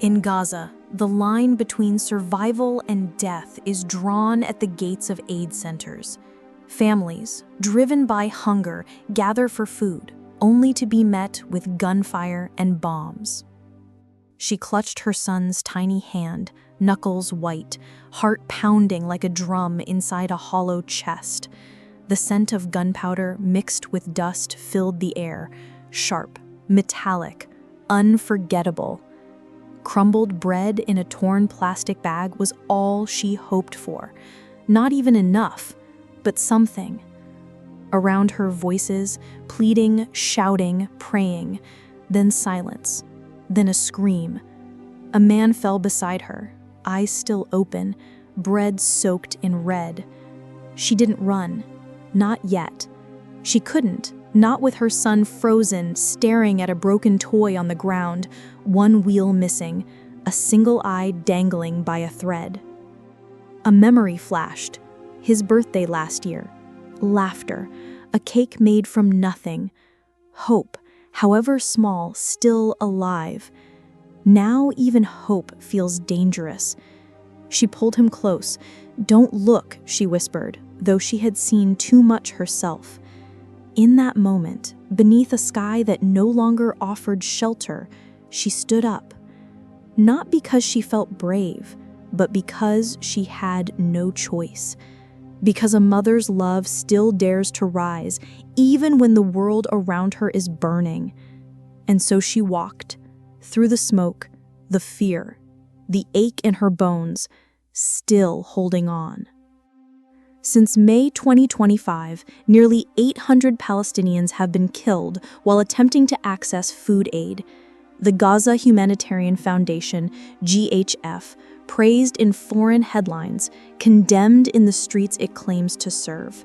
In Gaza, the line between survival and death is drawn at the gates of aid centers. Families, driven by hunger, gather for food, only to be met with gunfire and bombs. She clutched her son's tiny hand, knuckles white, heart pounding like a drum inside a hollow chest. The scent of gunpowder mixed with dust filled the air, sharp, metallic, unforgettable. Crumbled bread in a torn plastic bag was all she hoped for. Not even enough, but something. Around her, voices, pleading, shouting, praying, then silence, then a scream. A man fell beside her, eyes still open, bread soaked in red. She didn't run, not yet. She couldn't, not with her son frozen, staring at a broken toy on the ground, one wheel missing, a single eye dangling by a thread. A memory flashed. His birthday last year. Laughter. A cake made from nothing. Hope, however small, still alive. Now even hope feels dangerous. She pulled him close. "Don't look," she whispered, though she had seen too much herself. In that moment, beneath a sky that no longer offered shelter, she stood up. Not because she felt brave, but because she had no choice. Because a mother's love still dares to rise, even when the world around her is burning. And so she walked, through the smoke, the fear, the ache in her bones, still holding on. Since May 2025, nearly 800 Palestinians have been killed while attempting to access food aid. The Gaza Humanitarian Foundation, GHF, praised in foreign headlines, condemned in the streets it claims to serve.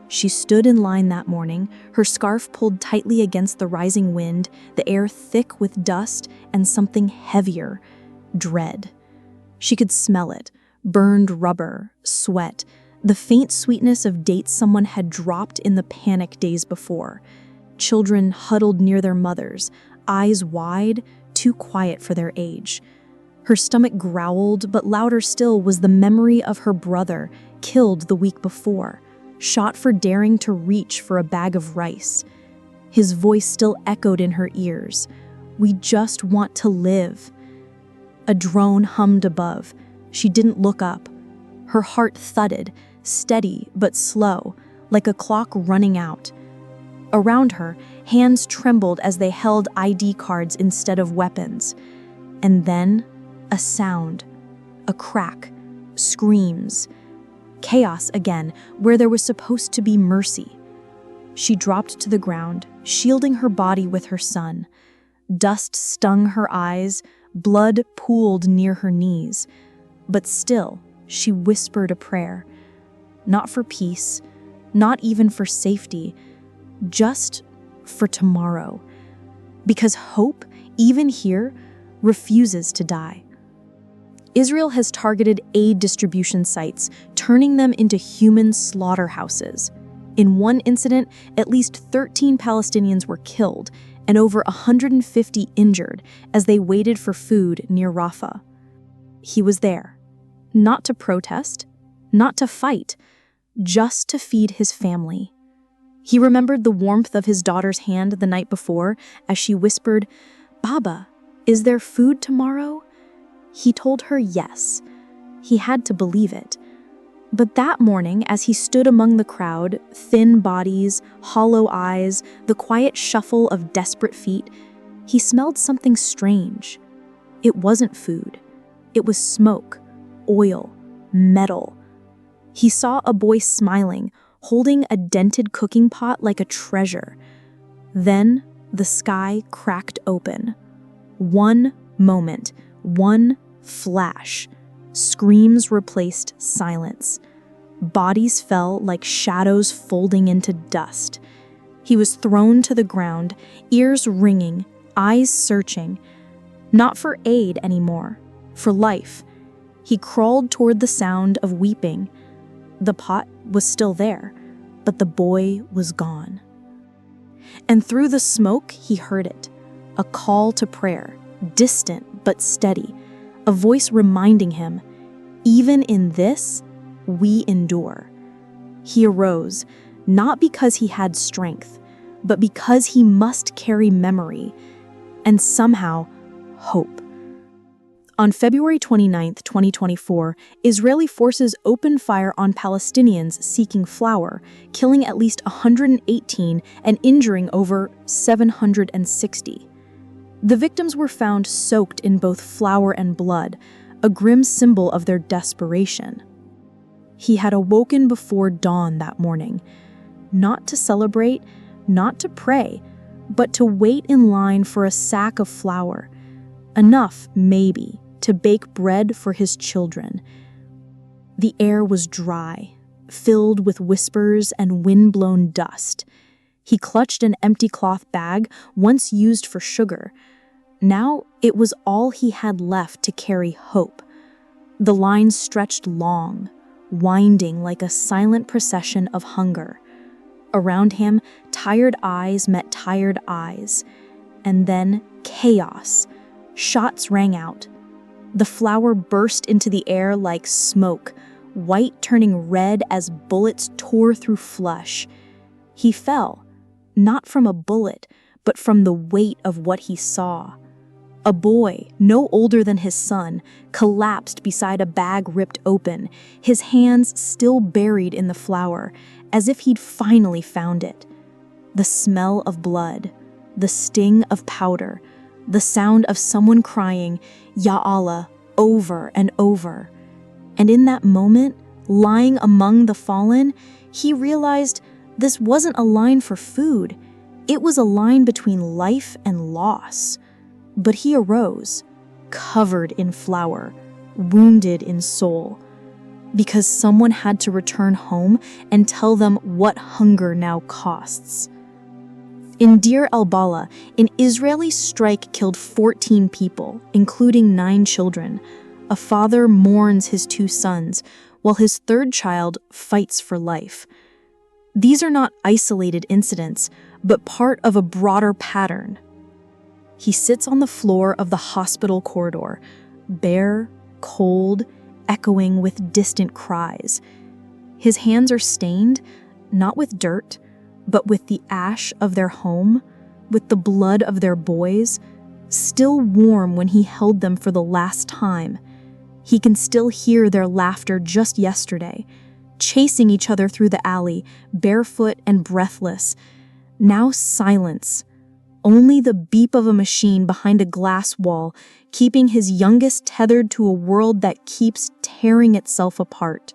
She stood in line that morning, her scarf pulled tightly against the rising wind, the air thick with dust and something heavier, dread. She could smell it, burned rubber, sweat, the faint sweetness of dates someone had dropped in the panic days before. Children huddled near their mothers, eyes wide, too quiet for their age. Her stomach growled, but louder still was the memory of her brother, killed the week before, shot for daring to reach for a bag of rice. His voice still echoed in her ears. "We just want to live." A drone hummed above. She didn't look up. Her heart thudded, steady but slow, like a clock running out. Around her, hands trembled as they held ID cards instead of weapons. And then, a sound, a crack, screams. Chaos again, where there was supposed to be mercy. She dropped to the ground, shielding her body with her son. Dust stung her eyes, blood pooled near her knees. But still, she whispered a prayer. Not for peace, not even for safety, just for tomorrow. Because hope, even here, refuses to die. Israel has targeted aid distribution sites, turning them into human slaughterhouses. In one incident, at least 13 Palestinians were killed and over 150 injured as they waited for food near Rafah. He was there, not to protest, not to fight, just to feed his family. He remembered the warmth of his daughter's hand the night before as she whispered, "Baba, is there food tomorrow?" He told her yes. He had to believe it. But that morning, as he stood among the crowd, thin bodies, hollow eyes, the quiet shuffle of desperate feet, he smelled something strange. It wasn't food. It was smoke, oil, metal. He saw a boy smiling, holding a dented cooking pot like a treasure. Then the sky cracked open. One moment, one flash. Screams replaced silence. Bodies fell like shadows folding into dust. He was thrown to the ground, ears ringing, eyes searching. Not for aid anymore, for life. He crawled toward the sound of weeping. The pot was still there, but the boy was gone. And through the smoke, he heard it, a call to prayer, distant but steady, a voice reminding him, "Even in this, we endure." He arose, not because he had strength, but because he must carry memory and somehow hope. On February 29, 2024, Israeli forces opened fire on Palestinians seeking flour, killing at least 118 and injuring over 760. The victims were found soaked in both flour and blood, a grim symbol of their desperation. He had awoken before dawn that morning, not to celebrate, not to pray, but to wait in line for a sack of flour, enough, maybe, to bake bread for his children. The air was dry, filled with whispers and wind-blown dust. He clutched an empty cloth bag, once used for sugar. Now it was all he had left to carry hope. The line stretched long, winding like a silent procession of hunger. Around him, tired eyes met tired eyes. And then chaos. Shots rang out. The flour burst into the air like smoke, white turning red as bullets tore through flesh. He fell, not from a bullet, but from the weight of what he saw. A boy, no older than his son, collapsed beside a bag ripped open, his hands still buried in the flour, as if he'd finally found it. The smell of blood, the sting of powder, the sound of someone crying, "Ya Allah," over and over. And in that moment, lying among the fallen, he realized this wasn't a line for food. It was a line between life and loss. But he arose, covered in flour, wounded in soul, because someone had to return home and tell them what hunger now costs. In Deir al-Balah, an Israeli strike killed 14 people, including 9 children. A father mourns his 2 sons, while his 3rd child fights for life. These are not isolated incidents, but part of a broader pattern. He sits on the floor of the hospital corridor, bare, cold, echoing with distant cries. His hands are stained, not with dirt, but with the ash of their home, with the blood of their boys, still warm when he held them for the last time. He can still hear their laughter just yesterday, chasing each other through the alley, barefoot and breathless. Now silence, only the beep of a machine behind a glass wall, keeping his youngest tethered to a world that keeps tearing itself apart.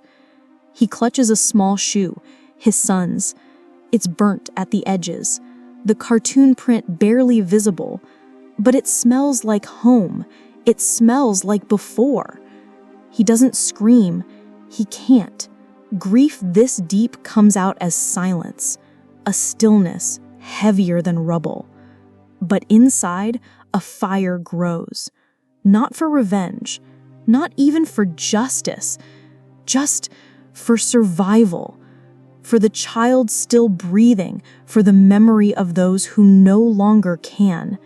He clutches a small shoe, his son's. It's burnt at the edges, the cartoon print barely visible, but it smells like home. It smells like before. He doesn't scream. He can't. Grief this deep comes out as silence, a stillness heavier than rubble. But inside, a fire grows. Not for revenge, not even for justice, just for survival. For the child still breathing, for the memory of those who no longer can.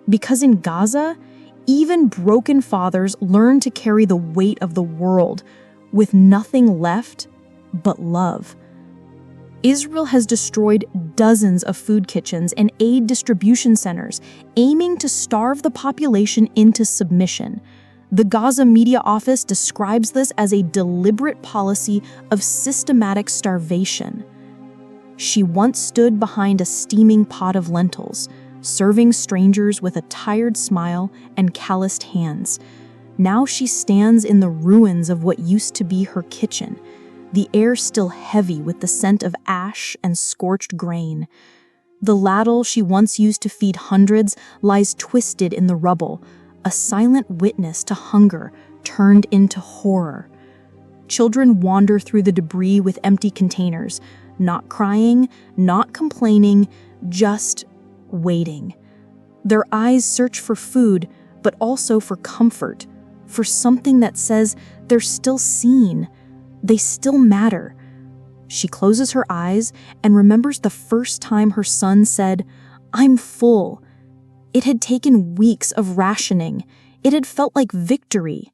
Because in Gaza, even broken fathers learn to carry the weight of the world with nothing left but love. Israel has destroyed dozens of food kitchens and aid distribution centers, aiming to starve the population into submission. The Gaza Media Office describes this as a deliberate policy of systematic starvation. She once stood behind a steaming pot of lentils, serving strangers with a tired smile and calloused hands. Now she stands in the ruins of what used to be her kitchen, the air still heavy with the scent of ash and scorched grain. The ladle she once used to feed hundreds lies twisted in the rubble, a silent witness to hunger turned into horror. Children wander through the debris with empty containers, not crying, not complaining, just waiting. Their eyes search for food, but also for comfort, for something that says they're still seen, they still matter. She closes her eyes and remembers the first time her son said, "I'm full." It had taken weeks of rationing. It had felt like victory.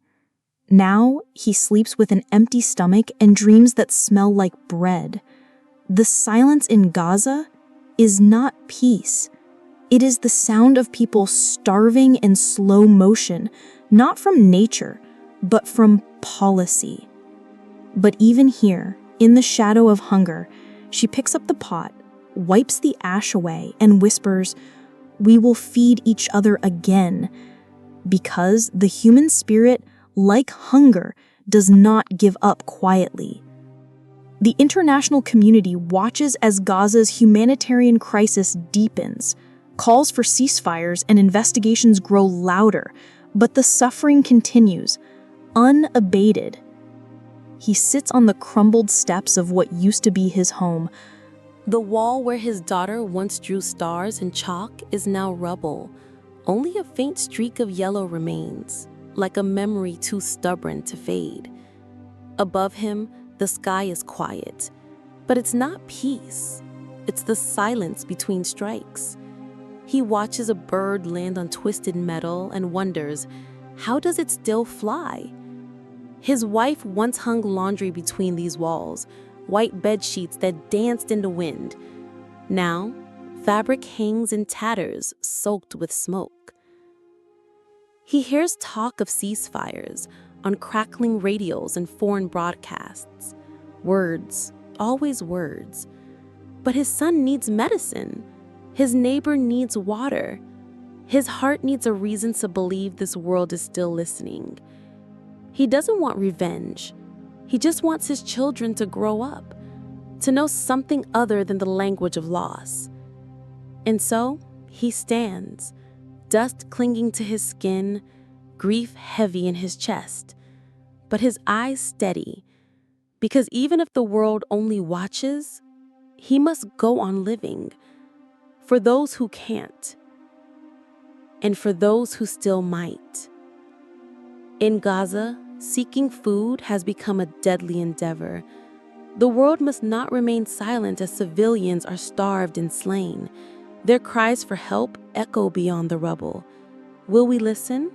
Now he sleeps with an empty stomach and dreams that smell like bread. The silence in Gaza is not peace. It is the sound of people starving in slow motion, not from nature, but from policy. But even here, in the shadow of hunger, she picks up the pot, wipes the ash away, and whispers, "We will feed each other again," because the human spirit, like hunger, does not give up quietly. The international community watches as Gaza's humanitarian crisis deepens. Calls for ceasefires and investigations grow louder, but the suffering continues, unabated. He sits on the crumbled steps of what used to be his home. The wall where his daughter once drew stars in chalk is now rubble. Only a faint streak of yellow remains, like a memory too stubborn to fade. Above him, the sky is quiet, but it's not peace. It's the silence between strikes. He watches a bird land on twisted metal and wonders, how does it still fly? His wife once hung laundry between these walls, white bed sheets that danced in the wind. Now, fabric hangs in tatters, soaked with smoke. He hears talk of ceasefires on crackling radios and foreign broadcasts. Words, always words. But his son needs medicine. His neighbor needs water. His heart needs a reason to believe this world is still listening. He doesn't want revenge. He just wants his children to grow up, to know something other than the language of loss. And so, he stands, dust clinging to his skin, grief heavy in his chest, but his eyes steady, because even if the world only watches, he must go on living, for those who can't, and for those who still might. In Gaza, seeking food has become a deadly endeavor. The world must not remain silent as civilians are starved and slain. Their cries for help echo beyond the rubble. Will we listen?